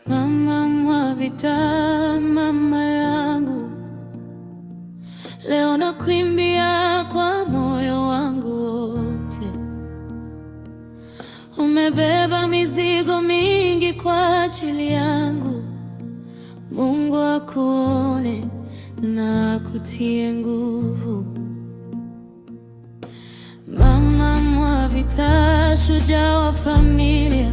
Mama Mwavita, mama yangu, leo nakuimbia kwa moyo wangu wote. Umebeba mizigo mingi kwa ajili yangu. Mungu akuone na akutie nguvu. Mama Mwavita, shujaa wa familia,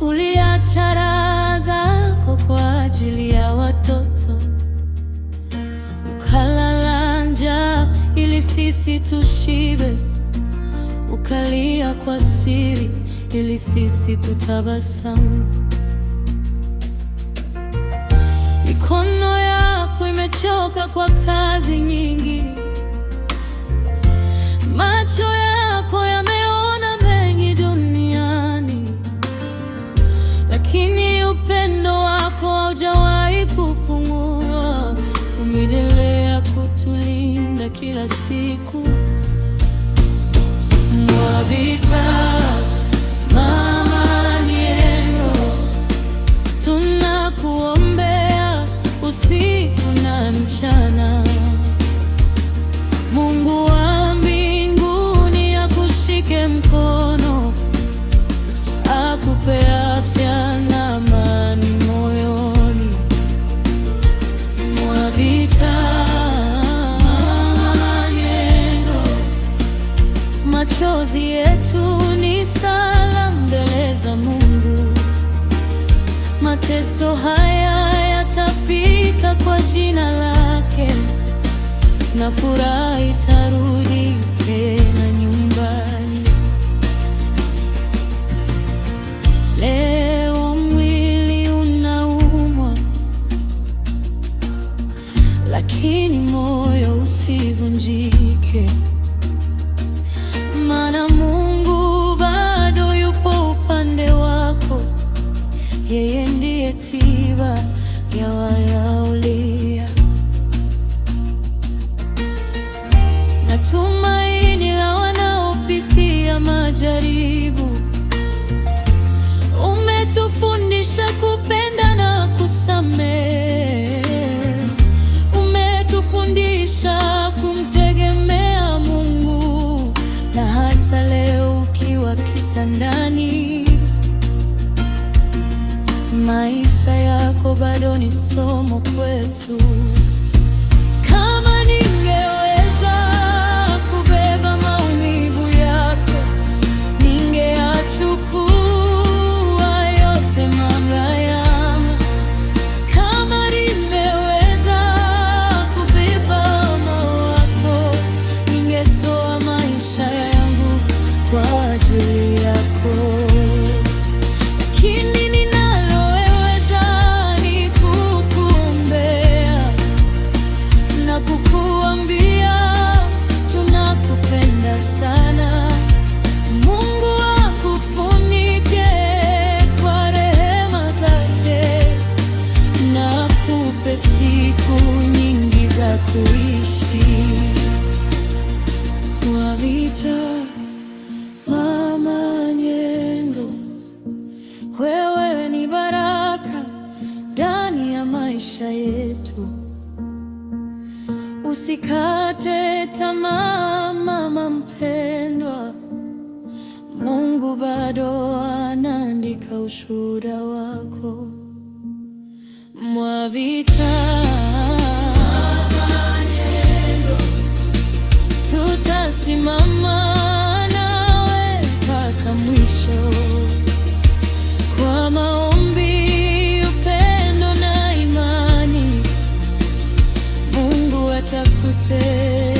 uliacha raha zako kwa ajili ya watoto, ukalala njaa ili sisi tushibe, ukalia kwa siri ili sisi tutabasamu. Mikono yako imechoka kwa kazi nyingi, macho yako yameona mengi duniani, lakini upendo wako haujawahi kupungua. Umeendelea kutulinda kila siku. Mwavita, mama Nyendo, tunakuombea usiku na mchana. Mungu wa mbinguni akushike mkono, akupe afya na amani moyoni. Mwavita, mama Nyendo, machozi yetu ni sala mbele za Mungu. Mateso haya yatapita kwa jina lake, na furaha itarudi tena nyumbani. Leo mwili unaumwa, lakini moyo usivunjike, maana Mungu bado yupo upande wako. Yeye ndiye tiba ya wanaolia na tumaini la wanaopitia majaribu. Umetufundisha kupenda na kusamehe, umetufundisha kumtegemea Mungu, na hata leo ukiwa kitandani, maisha yako bado ni somo kwetu. Kama ningeweza kubeba maumivu yako, ningeyachukua yote mara yangu. Kama nimeweza kubeba moyo wako, ningetoa maisha yangu kwa ajili yako. Lakini ninaloweza ni kukuombea na kukuambia tunakupenda sana. Mungu akufunike kwa rehema zake, na akupe siku nyingi za kuishi. Mwavita, mama Nyendo, wewe ni baraka ndani ya maisha yetu. Usikate tamaa mama mpendwa, Mungu bado anaandika ushuhuda wako. Mwavita, mama Nyendo, tutasimama nawe mpaka mwisho, kwa maombi, upendo na imani. Mungu atakutenda.